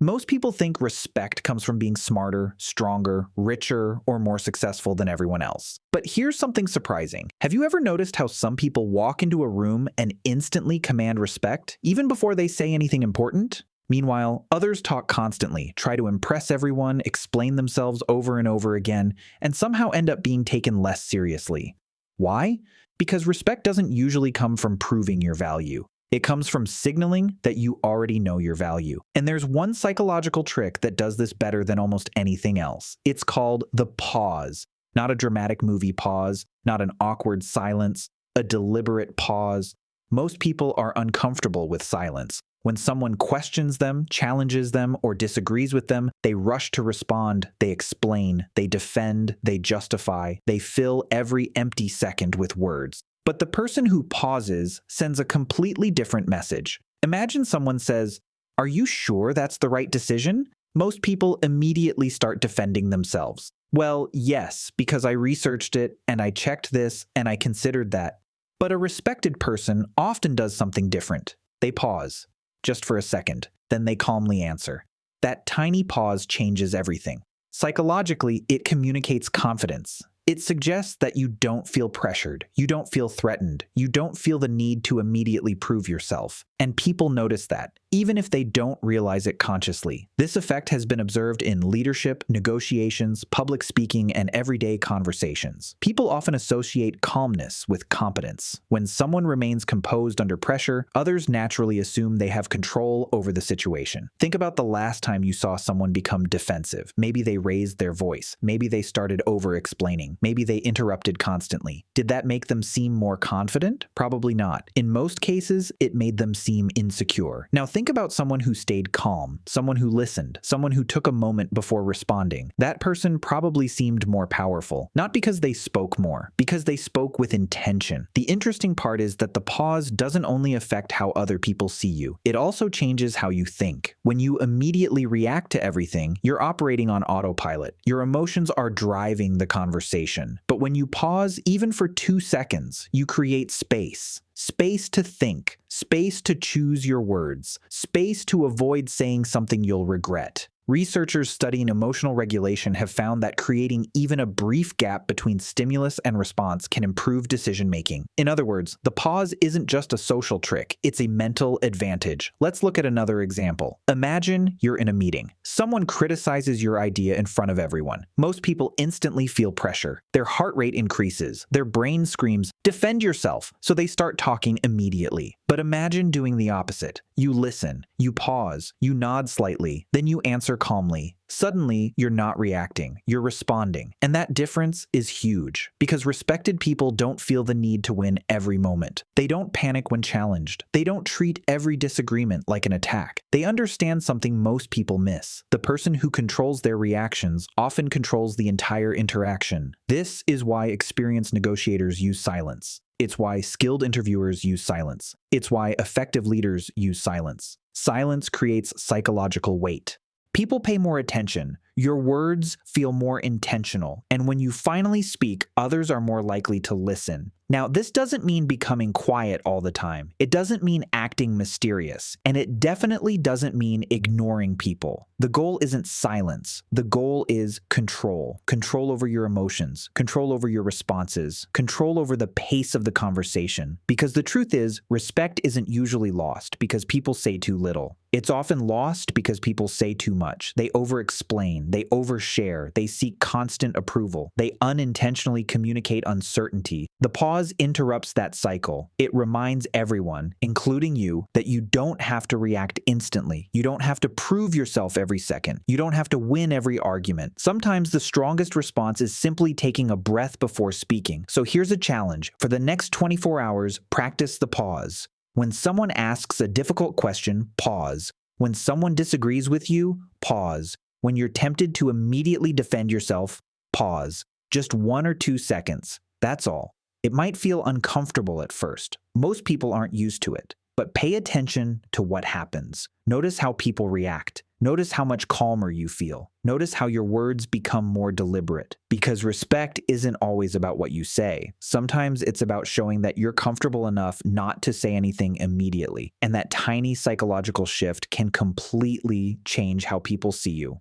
Most people think respect comes from being smarter, stronger, richer, or more successful than everyone else. But here's something surprising. Have you ever noticed how some people walk into a room and instantly command respect, even before they say anything important? Meanwhile, others talk constantly, try to impress everyone, explain themselves over and over again, and somehow end up being taken less seriously. Why? Because respect doesn't usually come from proving your value. It comes from signaling that you already know your value. And there's one psychological trick that does this better than almost anything else. It's called the pause. Not a dramatic movie pause, not an awkward silence, a deliberate pause. Most people are uncomfortable with silence. When someone questions them, challenges them, or disagrees with them, they rush to respond, they explain, they defend, they justify, they fill every empty second with words. But the person who pauses sends a completely different message. Imagine someone says, "Are you sure that's the right decision?" Most people immediately start defending themselves. "Well, yes, because I researched it, and I checked this, and I considered that." But a respected person often does something different. They pause, just for a second, then they calmly answer. That tiny pause changes everything. Psychologically, it communicates confidence. It suggests that you don't feel pressured, you don't feel threatened, you don't feel the need to immediately prove yourself. And people notice that, even if they don't realize it consciously. This effect has been observed in leadership, negotiations, public speaking, and everyday conversations. People often associate calmness with competence. When someone remains composed under pressure, others naturally assume they have control over the situation. Think about the last time you saw someone become defensive. Maybe they raised their voice. Maybe they started over-explaining. Maybe they interrupted constantly. Did that make them seem more confident? Probably not. In most cases, it made them seem insecure. Now think about someone who stayed calm, someone who listened, someone who took a moment before responding. That person probably seemed more powerful. Not because they spoke more, because they spoke with intention. The interesting part is that the pause doesn't only affect how other people see you, it also changes how you think. When you immediately react to everything, you're operating on autopilot. Your emotions are driving the conversation. But when you pause, even for 2 seconds, you create space. Space to think, space to choose your words, space to avoid saying something you'll regret. Researchers studying emotional regulation have found that creating even a brief gap between stimulus and response can improve decision-making. In other words, the pause isn't just a social trick, it's a mental advantage. Let's look at another example. Imagine you're in a meeting. Someone criticizes your idea in front of everyone. Most people instantly feel pressure. Their heart rate increases. Their brain screams, "Defend yourself," so they start talking immediately. But imagine doing the opposite. You listen, you pause, you nod slightly, then you answer calmly. Suddenly, you're not reacting, you're responding. And that difference is huge, because respected people don't feel the need to win every moment. They don't panic when challenged. They don't treat every disagreement like an attack. They understand something most people miss. The person who controls their reactions often controls the entire interaction. This is why experienced negotiators use silence. It's why skilled interviewers use silence. It's why effective leaders use silence. Silence creates psychological weight. People pay more attention. Your words feel more intentional. And when you finally speak, others are more likely to listen. Now, this doesn't mean becoming quiet all the time. It doesn't mean acting mysterious. And it definitely doesn't mean ignoring people. The goal isn't silence. The goal is control. Control over your emotions. Control over your responses. Control over the pace of the conversation. Because the truth is, respect isn't usually lost because people say too little. It's often lost because people say too much. They over-explain. They overshare. They seek constant approval. They unintentionally communicate uncertainty. The pause interrupts that cycle. It reminds everyone, including you, that you don't have to react instantly. You don't have to prove yourself every second. You don't have to win every argument. Sometimes the strongest response is simply taking a breath before speaking. So here's a challenge. For the next 24 hours, practice the pause. When someone asks a difficult question, pause. When someone disagrees with you, pause. When you're tempted to immediately defend yourself, pause. Just 1 or 2 seconds. That's all. It might feel uncomfortable at first. Most people aren't used to it. But pay attention to what happens. Notice how people react. Notice how much calmer you feel. Notice how your words become more deliberate. Because respect isn't always about what you say. Sometimes it's about showing that you're comfortable enough not to say anything immediately. And that tiny psychological shift can completely change how people see you.